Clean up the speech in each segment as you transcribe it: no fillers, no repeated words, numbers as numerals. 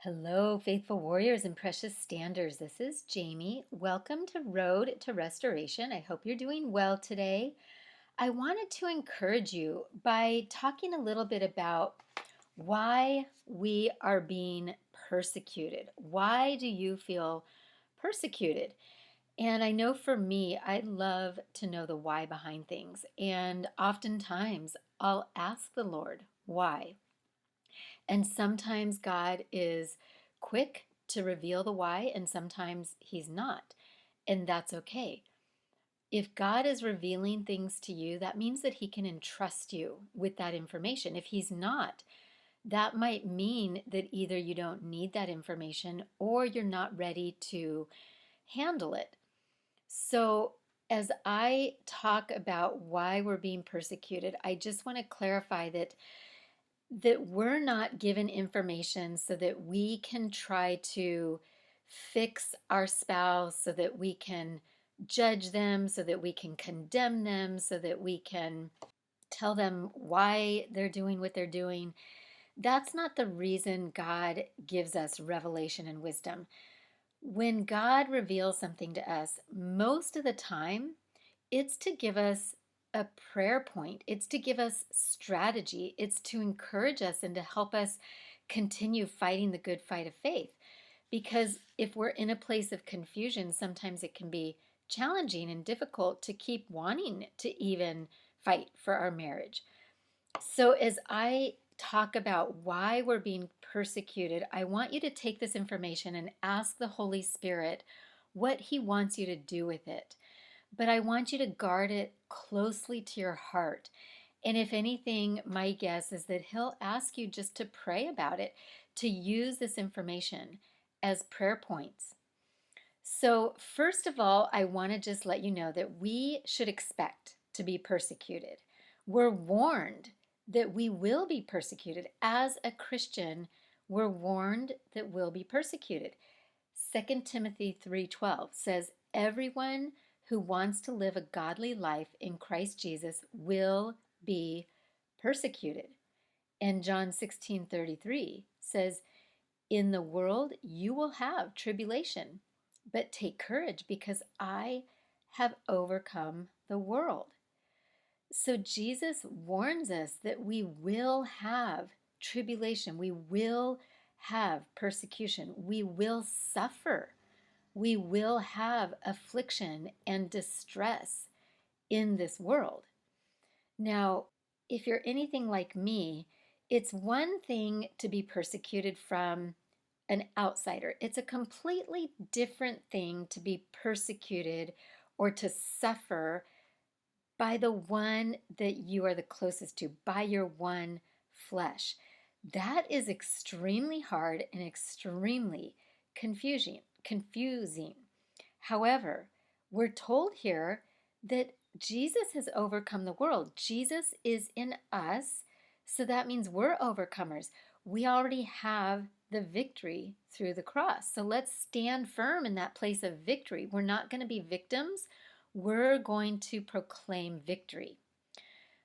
Hello, faithful warriors and precious standers. This is Jamie. Welcome to Road to Restoration. I hope you're doing well today. I wanted to encourage you by talking a little bit about why we are being persecuted. Why do you feel persecuted? And I know for me, I love to know the why behind things. And oftentimes I'll ask the Lord, why? And sometimes God is quick to reveal the why, and sometimes He's not. And that's okay. If God is revealing things to you, that means that He can entrust you with that information. If He's not, that might mean that either you don't need that information or you're not ready to handle it. So, as I talk about why we're being persecuted, I just want to clarify that we're not given information so that we can try to fix our spouse, so that we can judge them, so that we can condemn them, so that we can tell them why they're doing what they're doing. That's not the reason God gives us revelation and wisdom. When God reveals something to us, most of the time, it's to give us a prayer point. It's to give us strategy. It's to encourage us and to help us continue fighting the good fight of faith. Because if we're in a place of confusion, sometimes it can be challenging and difficult to keep wanting to even fight for our marriage. So, as I talk about why we're being persecuted, I want you to take this information and ask the Holy Spirit what He wants you to do with it. But I want you to guard it closely to your heart. And if anything, my guess is that He'll ask you just to pray about it, to use this information as prayer points. So, first of all, I want to just let you know that we should expect to be persecuted. We're warned that we will be persecuted. As a Christian, we're warned that we'll be persecuted. 2 Timothy 3:12 says, "Everyone who wants to live a godly life in Christ Jesus will be persecuted." And John 16:33 says, "In the world you will have tribulation, but take courage because I have overcome the world." So Jesus warns us that we will have tribulation, we will have persecution, we will suffer, we will have affliction and distress in this world. Now, if you're anything like me, it's one thing to be persecuted from an outsider. It's a completely different thing to be persecuted or to suffer by the one that you are the closest to, by your one flesh. That is extremely hard and extremely confusing. However, we're told here that Jesus has overcome the world. Jesus is in us, so that means we're overcomers. We already have the victory through the cross. So let's stand firm in that place of victory. We're not going to be victims. We're going to proclaim victory.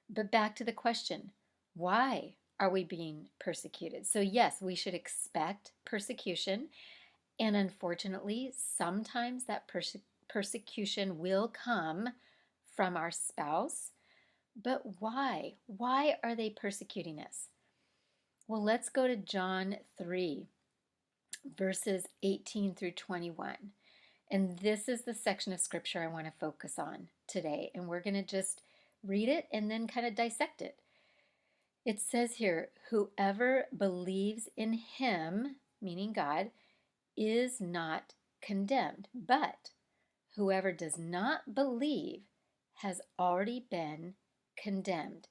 But back to the question, why are we being persecuted? So yes, we should expect persecution. And unfortunately, sometimes that persecution will come from our spouse. But why? Why are they persecuting us? Well, let's go to John 3, verses 18 through 21. And this is the section of scripture I want to focus on today. And we're going to just read it and then kind of dissect it. It says here, "Whoever believes in Him," meaning God, "is not condemned, but whoever does not believe has already been condemned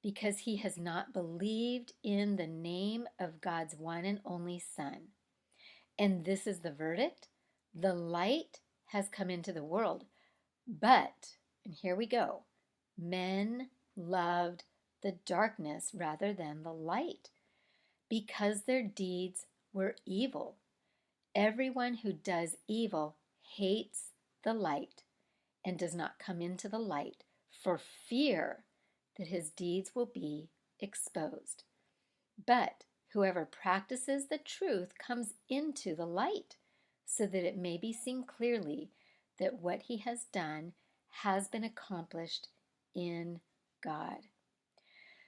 because he has not believed in the name of God's one and only Son. And this is the verdict: the light has come into the world, but," and here we go, "men loved the darkness rather than the light because their deeds were evil. Everyone who does evil hates the light and does not come into the light for fear that his deeds will be exposed. But Whoever practices the truth comes into the light, so that it may be seen clearly that what he has done has been accomplished in God.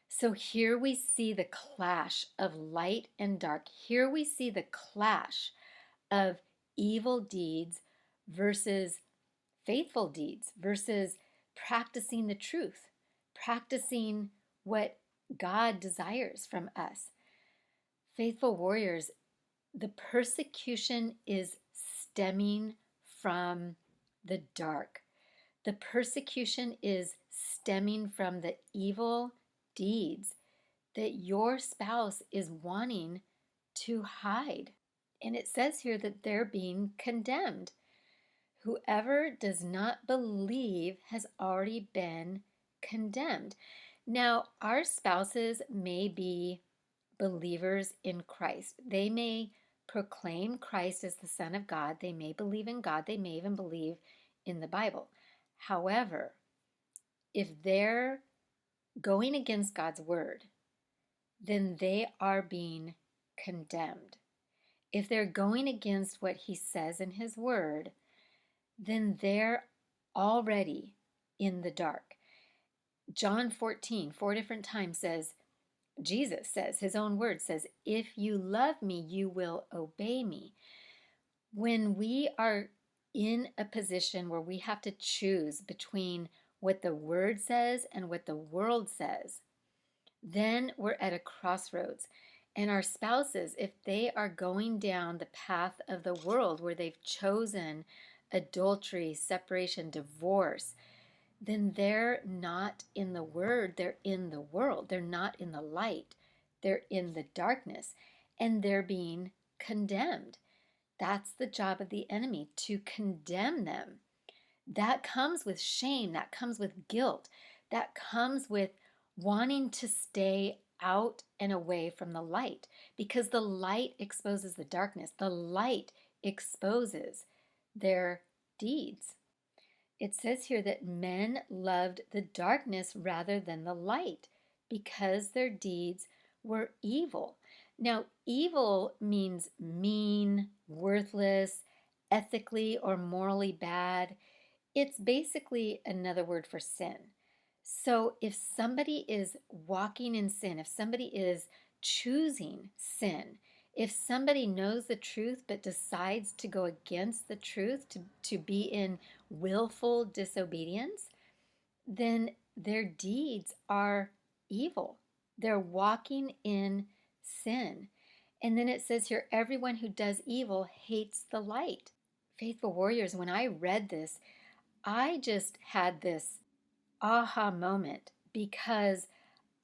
So here we see the clash of light and dark. Here we see the clash of evil deeds versus faithful deeds, versus practicing the truth, practicing what God desires from us. Faithful warriors, the persecution is stemming from the dark. The persecution is stemming from the evil deeds that your spouse is wanting to hide. And it says here that they're being condemned. Whoever does not believe has already been condemned. Now, our spouses may be believers in Christ. They may proclaim Christ as the Son of God. They may believe in God. They may even believe in the Bible. However, if they're going against God's word, then they are being condemned. If they're going against what he says in his word, then they're already in the dark. John 14, 4 different times says, Jesus says, his own word says, if you love me, you will obey me. When we are in a position where we have to choose between what the word says and what the world says, then we're at a crossroads. And our spouses, if they are going down the path of the world where they've chosen adultery, separation, divorce, then they're not in the word, they're in the world. They're not in the light, they're in the darkness, and they're being condemned. That's the job of the enemy, to condemn them. That comes with shame, that comes with guilt, that comes with wanting to stay out and away from the light, because the light exposes the darkness. The light exposes their deeds. It says here that men loved the darkness rather than the light because their deeds were evil. Now, evil means mean, worthless, ethically or morally bad. It's basically another word for sin. So if somebody is walking in sin, if somebody is choosing sin, if somebody knows the truth but decides to go against the truth, to be in willful disobedience, then their deeds are evil. They're walking in sin. And then it says here, everyone who does evil hates the light. Faithful warriors, when I read this, I just had this aha moment, because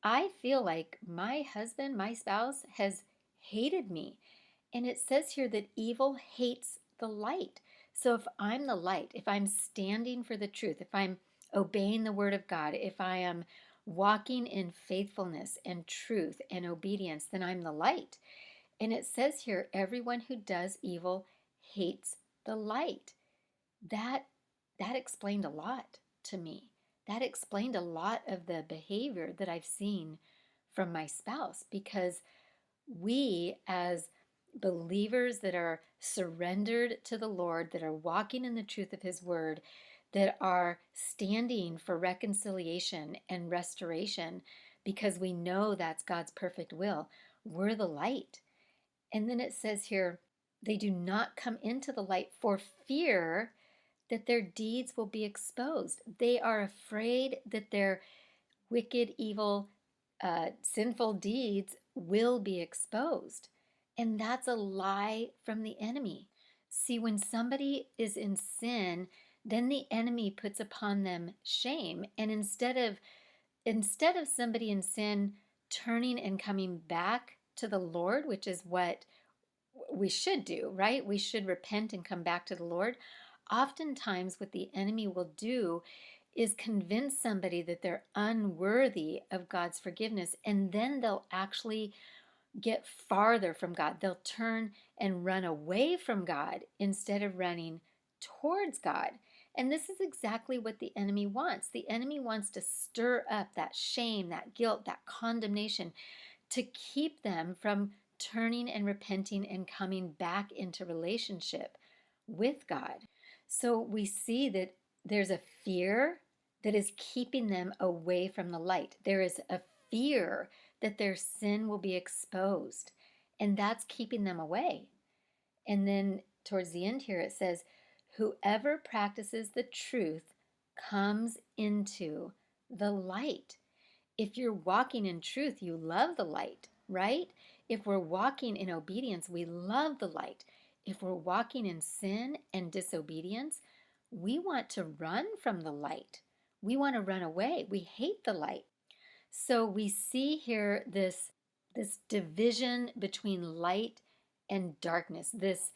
I feel like my husband, my spouse, has hated me. And it says here that evil hates the light. So if I'm the light, if I'm standing for the truth, if I'm obeying the word of God, if I am walking in faithfulness and truth and obedience, then I'm the light. And it says here, everyone who does evil hates the light. That that explained a lot to me. That explained a lot of the behavior that I've seen from my spouse, because we, as believers that are surrendered to the Lord, that are walking in the truth of his word, that are standing for reconciliation and restoration because we know that's God's perfect will, we're the light. And then it says here, they do not come into the light for fear that their deeds will be exposed. They are afraid that their wicked, evil, sinful deeds will be exposed. And that's a lie from the enemy. See, when somebody is in sin, then the enemy puts upon them shame. And instead of somebody in sin turning and coming back to the Lord, which is what we should do, right? We should repent and come back to the Lord. Oftentimes, what the enemy will do is convince somebody that they're unworthy of God's forgiveness, and then they'll actually get farther from God. They'll turn and run away from God instead of running towards God. And this is exactly what the enemy wants. The enemy wants to stir up that shame, that guilt, that condemnation, to keep them from turning and repenting and coming back into relationship with God. So we see that there's a fear that is keeping them away from the light. There is a fear that their sin will be exposed, and that's keeping them away. And then towards the end here, it says, whoever practices the truth comes into the light. If you're walking in truth, you love the light, right? If we're walking in obedience, we love the light. If we're walking in sin and disobedience, we want to run from the light. We want to run away. We hate the light. So we see here this division between light and darkness, this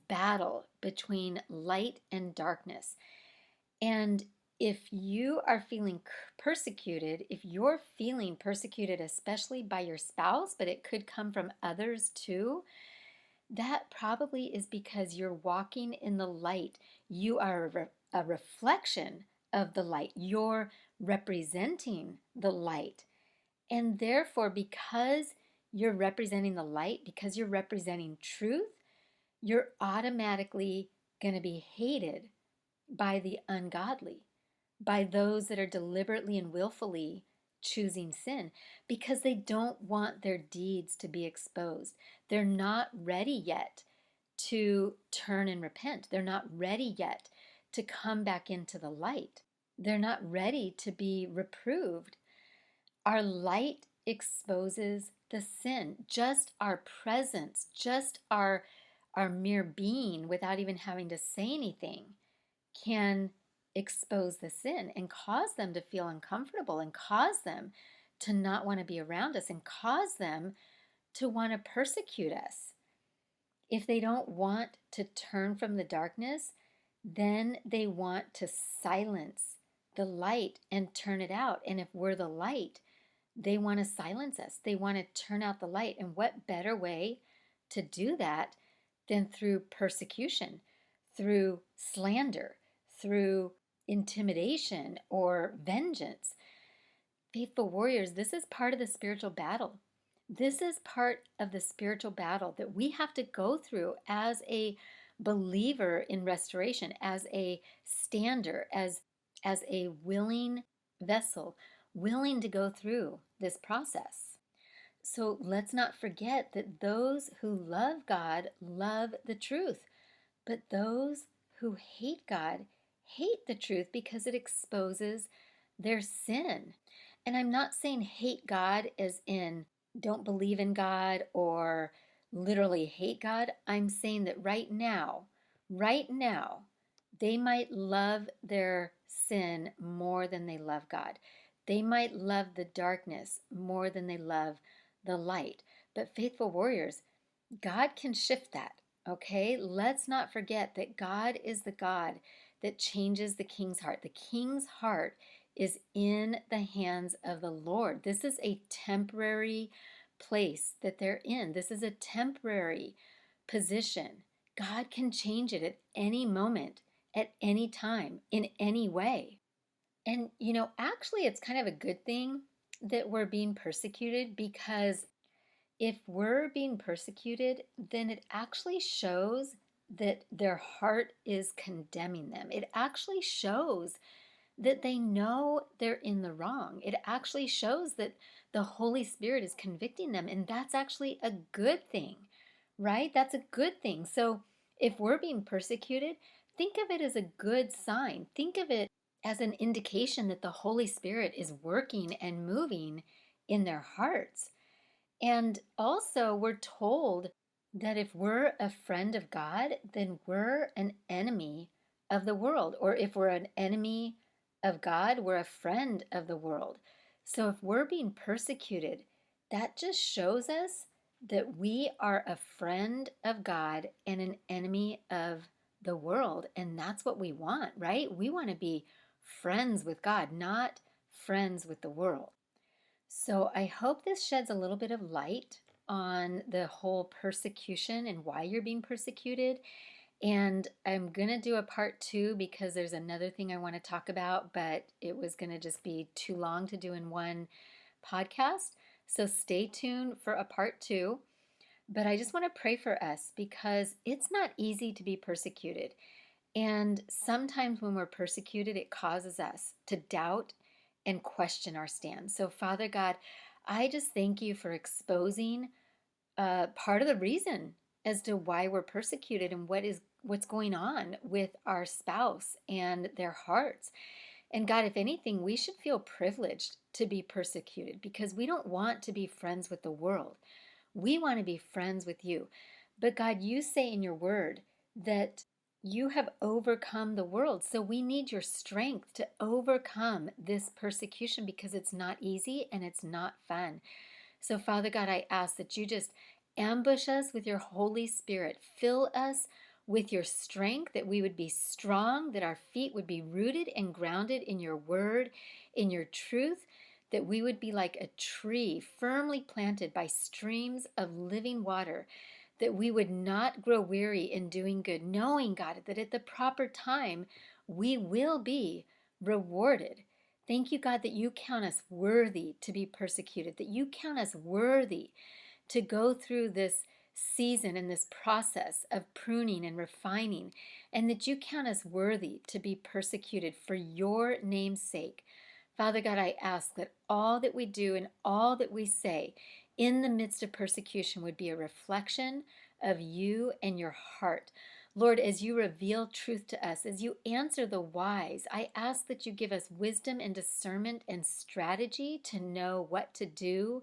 battle between light and darkness. And if you are feeling persecuted, if you're feeling persecuted, especially by your spouse, but it could come from others too, that probably is because you're walking in the light. You are a reflection of the light. You're representing the light. And therefore, because you're representing the light, because you're representing truth, you're automatically going to be hated by the ungodly, by those that are deliberately and willfully choosing sin, because they don't want their deeds to be exposed. They're not ready yet to turn and repent. They're not ready yet to come back into the light. They're not ready to be reproved. Our light exposes the sin. Just our presence, just our mere being without even having to say anything can expose the sin and cause them to feel uncomfortable and cause them to not want to be around us and cause them to want to persecute us. If they don't want to turn from the darkness, then they want to silence the light and turn it out. And if we're the light, they want to silence us. They want to turn out the light. And what better way to do that than through persecution, through slander, through intimidation or vengeance? Faithful warriors, this is part of the spiritual battle. This is part of the spiritual battle that we have to go through as a believer in restoration, as a stander, as a willing vessel, willing to go through this process. So let's not forget that those who love God love the truth, but those who hate God hate the truth because it exposes their sin. And I'm not saying hate God as in don't believe in God or literally hate God. I'm saying that right now, they might love their sin more than they love God. They might love the darkness more than they love the light. But faithful warriors, God can shift that, okay? Let's not forget that God is the God that changes the king's heart. The king's heart is in the hands of the Lord. This is a temporary place that they're in. This is a temporary position. God can change it at any moment, at any time, in any way. And, actually, it's kind of a good thing that we're being persecuted, because if we're being persecuted, then it actually shows that their heart is condemning them. It actually shows that they know they're in the wrong. It actually shows that the Holy Spirit is convicting them. And that's actually a good thing, right? That's a good thing. So if we're being persecuted, think of it as a good sign. Think of it as an indication that the Holy Spirit is working and moving in their hearts. And also, we're told that if we're a friend of God, then we're an enemy of the world. Or if we're an enemy of God, we're a friend of the world. So if we're being persecuted, that just shows us that we are a friend of God and an enemy of the world. And that's what we want, right? We want to be friends with God, not friends with the world. So I hope this sheds a little bit of light on the whole persecution and why you're being persecuted. And I'm going to do a part 2 because there's another thing I want to talk about, but it was going to just be too long to do in one podcast. So stay tuned for a part 2. But I just want to pray for us because it's not easy to be persecuted. And sometimes when we're persecuted, it causes us to doubt and question our stand. So, Father God, I just thank you for exposing part of the reason as to why we're persecuted and what's going on with our spouse and their hearts. And God, if anything, we should feel privileged to be persecuted because we don't want to be friends with the world. We want to be friends with you. But God, you say in your word that you have overcome the world. So we need your strength to overcome this persecution because it's not easy and it's not fun. So, Father God, I ask that you just ambush us with your Holy Spirit. Fill us with your strength, that we would be strong, that our feet would be rooted and grounded in your word, in your truth, that we would be like a tree firmly planted by streams of living water, that we would not grow weary in doing good, knowing, God, that at the proper time we will be rewarded. Thank you, God, that you count us worthy to be persecuted, that you count us worthy to go through this season and this process of pruning and refining, and that you count us worthy to be persecuted for your name's sake. Father God, I ask that all that we do and all that we say in the midst of persecution would be a reflection of you and your heart. Lord, as you reveal truth to us, as you answer the whys, I ask that you give us wisdom and discernment and strategy to know what to do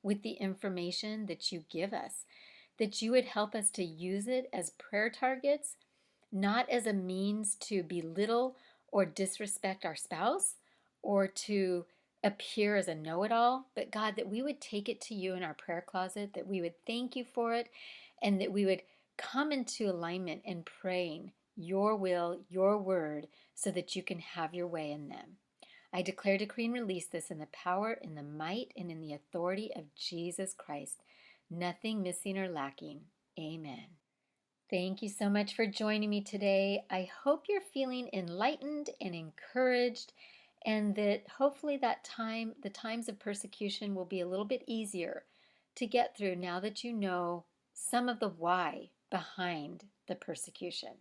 with the information that you give us, that you would help us to use it as prayer targets, not as a means to belittle or disrespect our spouse or to appear as a know it all, but God, that we would take it to you in our prayer closet, that we would thank you for it, and that we would come into alignment in praying your will, your word, so that you can have your way in them. I declare, decree, and release this in the power, in the might, and in the authority of Jesus Christ. Nothing missing or lacking. Amen. Thank you so much for joining me today. I hope you're feeling enlightened and encouraged, and that hopefully the times of persecution will be a little bit easier to get through now that you know some of the why behind the persecution.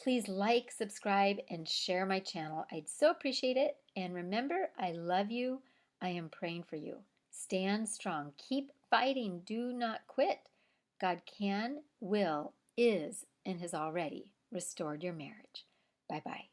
Please like, subscribe, and share my channel. I'd so appreciate it. And remember, I love you. I am praying for you. Stand strong. Keep fighting. Do not quit. God can, will, is, and has already restored your marriage. Bye bye.